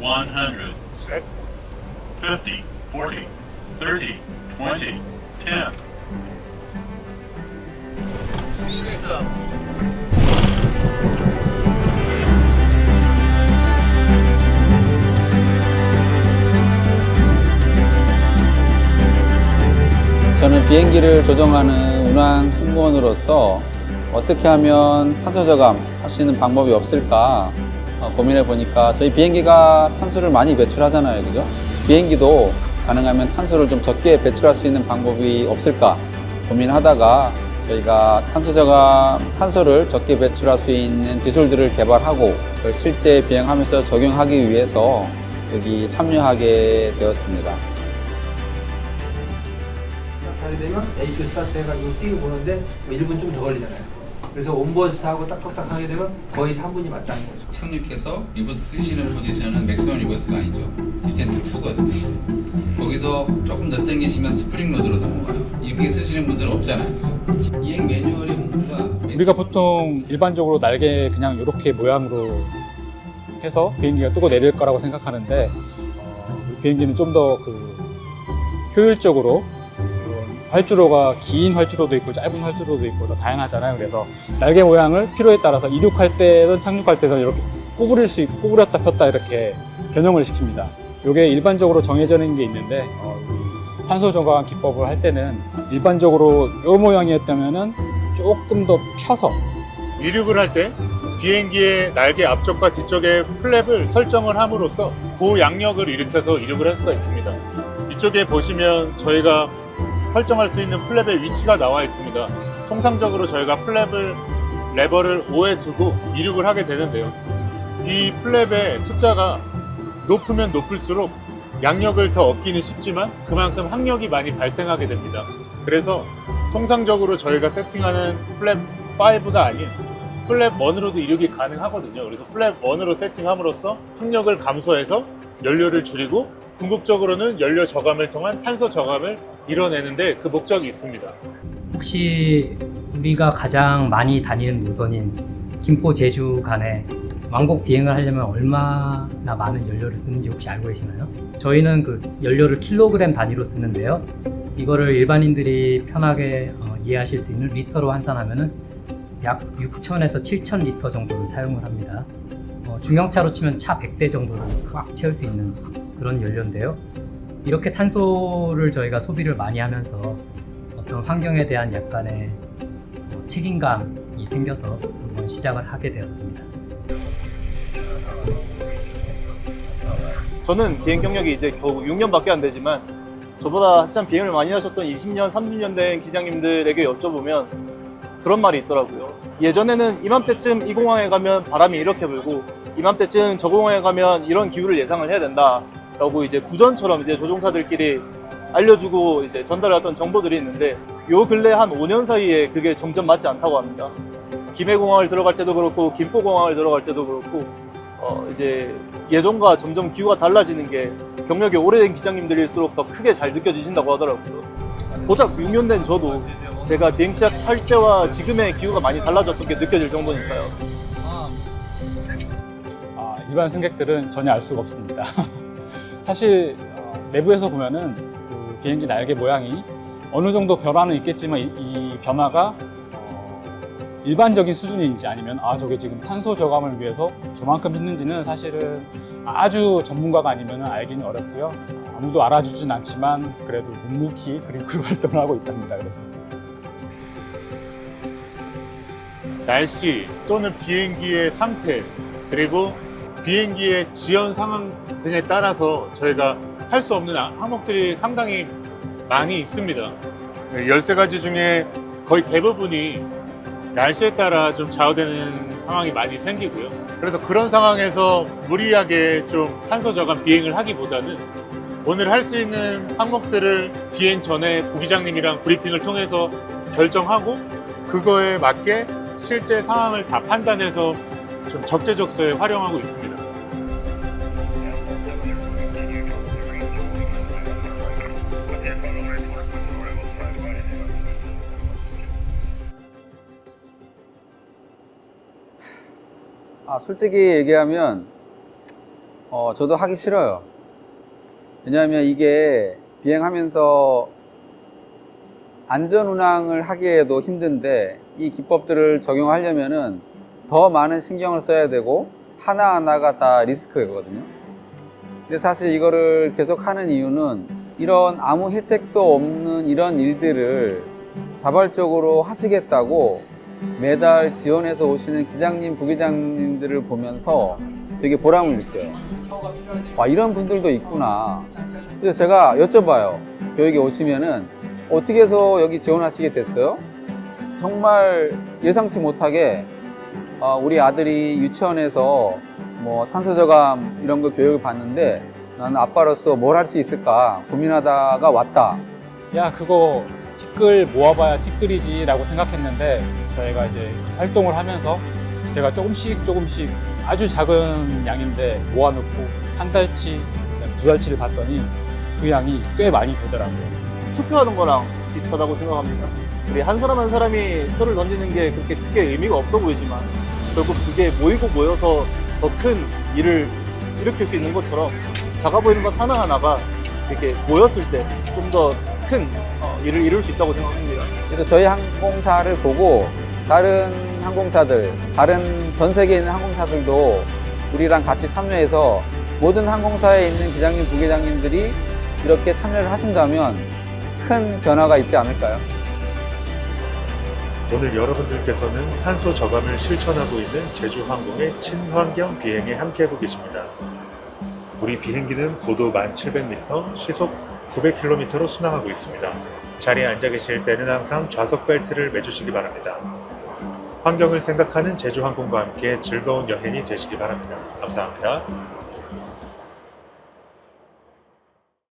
100, set, 50, 40, 30, 20, 10. 저는 비행기를 조종하는 운항 승무원으로서 어떻게 하면 탄소 저감 할 수 있는 방법이 없을까 고민해 보니까 저희 비행기가 탄소를 많이 배출하잖아요, 그죠? 비행기도 가능하면 탄소를 좀 적게 배출할 수 있는 방법이 없을까 고민하다가 저희가 탄소 저감, 탄소를 적게 배출할 수 있는 기술들을 개발하고 그걸 실제 비행하면서 적용하기 위해서 여기 참여하게 되었습니다. 하게 되면 AQ 스타트 해가지고 뛰고 보는데 1분 좀 더 걸리잖아요. 그래서 온버스하고 딱딱딱 하게 되면 거의 3분이 맞다는 거죠. 착륙해서 리버스 쓰시는 포지션은 맥시멈 리버스가 아니죠. 디텐트 2거든요. 거기서 조금 더 당기시면 스프링 로드로 넘어가요. 이렇게 쓰시는 분들은 없잖아요. 비행 매뉴얼의 문구가 우리가 보통 일반적으로 날개 그냥 이렇게 모양으로 해서 비행기가 뜨고 내릴 거라고 생각하는데 이 비행기는 좀 더 효율적으로 활주로가 긴 활주로도 있고 짧은 활주로도 있고 더 다양하잖아요. 그래서 날개 모양을 필요에 따라서 이륙할 때든 착륙할 때든 이렇게 구부렸다 폈다 이렇게 변형을 시킵니다. 이게 일반적으로 정해져 있는 게 있는데 탄소 저감 기법을 할 때는 일반적으로 이 모양이었다면은 조금 더 펴서 이륙을 할 때 비행기의 날개 앞쪽과 뒤쪽에 플랩을 설정을 함으로써 고양력을 일으켜서 이륙을 할 수가 있습니다. 이쪽에 보시면 저희가 설정할 수 있는 플랩의 위치가 나와 있습니다. 통상적으로 저희가 플랩을 레버를 5에 두고 이륙을 하게 되는데요. 이 플랩의 숫자가 높으면 높을수록 양력을 더 얻기는 쉽지만 그만큼 항력이 많이 발생하게 됩니다. 그래서 통상적으로 저희가 세팅하는 플랩 5가 아닌 플랩 1으로도 이륙이 가능하거든요. 그래서 플랩 1으로 세팅함으로써 항력을 감소해서 연료를 줄이고 궁극적으로는 연료 저감을 통한 탄소 저감을 이뤄내는데 그 목적이 있습니다. 혹시 우리가 가장 많이 다니는 노선인 김포 제주 간에 왕복 비행을 하려면 얼마나 많은 연료를 쓰는지 혹시 알고 계시나요? 저희는 그 연료를 킬로그램 단위로 쓰는데요. 이거를 일반인들이 편하게 이해하실 수 있는 리터로 환산하면은 약 6,000에서 7,000리터 정도를 사용을 합니다. 중형차로 치면 차 100대 정도를 꽉 채울 수 있는 그런 연료인데요. 이렇게 탄소를 저희가 소비를 많이 하면서 어떤 환경에 대한 약간의 책임감이 생겨서 한번 시작을 하게 되었습니다. 저는 비행 경력이 이제 겨우 6년밖에 안 되지만 저보다 한참 비행을 많이 하셨던 20년, 30년 된 기장님들에게 여쭤보면 그런 말이 있더라고요. 예전에는 이맘때쯤 이 공항에 가면 바람이 이렇게 불고 이맘때쯤 저 공항에 가면 이런 기후를 예상을 해야 된다 라고 이제 구전처럼 이제 조종사들끼리 알려주고 이제 전달해왔던 정보들이 있는데 요 근래 한 5년 사이에 그게 점점 맞지 않다고 합니다. 김해공항을 들어갈 때도 그렇고 김포공항을 들어갈 때도 그렇고 이제 예전과 점점 기후가 달라지는 게 경력이 오래된 기장님들일수록 더 크게 잘 느껴지신다고 하더라고요. 고작 6년 된 저도 제가 비행 시작할 때와 지금의 기후가 많이 달라졌던 게 느껴질 정도니까요. 일반 승객들은 전혀 알 수가 없습니다. 사실 내부에서 보면은 그 비행기 날개 모양이 어느 정도 변화는 있겠지만 이 변화가 일반적인 수준인지 아니면 저게 지금 탄소 저감을 위해서 저만큼 했는지는 사실은 아주 전문가가 아니면 알기는 어렵고요. 아무도 알아주진 않지만 그래도 묵묵히 그리고 활동을 하고 있답니다. 그래서 날씨 또는 비행기의 상태 그리고 비행기의 지연 상황 등에 따라서 저희가 할 수 없는 항목들이 상당히 많이 있습니다. 13가지 중에 거의 대부분이 날씨에 따라 좀 좌우되는 상황이 많이 생기고요. 그래서 그런 상황에서 무리하게 좀 탄소 저감 비행을 하기보다는 오늘 할 수 있는 항목들을 비행 전에 부기장님이랑 브리핑을 통해서 결정하고 그거에 맞게 실제 상황을 다 판단해서 좀 적재적소에 활용하고 있습니다. 솔직히 얘기하면 저도 하기 싫어요. 왜냐하면 이게 비행하면서 안전 운항을 하기에도 힘든데 이 기법들을 적용하려면은 더 많은 신경을 써야 되고 하나하나가 다 리스크거든요. 근데 사실 이거를 계속 하는 이유는 이런 아무 혜택도 없는 이런 일들을 자발적으로 하시겠다고 매달 지원해서 오시는 기장님, 부기장님들을 보면서 되게 보람을 느껴요. 와, 이런 분들도 있구나. 그래서 제가 여쭤봐요. 교육에 오시면은 어떻게 해서 여기 지원하시게 됐어요? 정말 예상치 못하게 우리 아들이 유치원에서 뭐 탄소 저감 이런 거 교육을 받는데 나는 아빠로서 뭘 할 수 있을까 고민하다가 왔다. 야, 그거 티끌 모아봐야 티끌이지 라고 생각했는데 저희가 이제 활동을 하면서 제가 조금씩 아주 작은 양인데 모아놓고 한 달치, 두 달치를 봤더니 그 양이 꽤 많이 되더라고요. 투표하는 거랑 비슷하다고 생각합니다. 우리 한 사람 한 사람이 표를 던지는 게 그렇게 크게 의미가 없어 보이지만 결국 그게 모이고 모여서 더 큰 일을 일으킬 수 있는 것처럼 작아 보이는 것 하나하나가 이렇게 모였을 때 좀 더 큰 일을 이룰 수 있다고 생각합니다. 그래서 저희 항공사를 보고 다른 항공사들, 다른 전 세계에 있는 항공사들도 우리랑 같이 참여해서 모든 항공사에 있는 기장님, 부기장님들이 이렇게 참여를 하신다면 큰 변화가 있지 않을까요? 오늘 여러분들께서는 탄소 저감을 실천하고 있는 제주항공의 친환경 비행에 함께하고 계십니다. 우리 비행기는 고도 1700m, 시속 900km로 순항하고 있습니다. 자리에 앉아 계실 때는 항상 좌석 벨트를 매주시기 바랍니다. 환경을 생각하는 제주항공과 함께 즐거운 여행이 되시기 바랍니다. 감사합니다.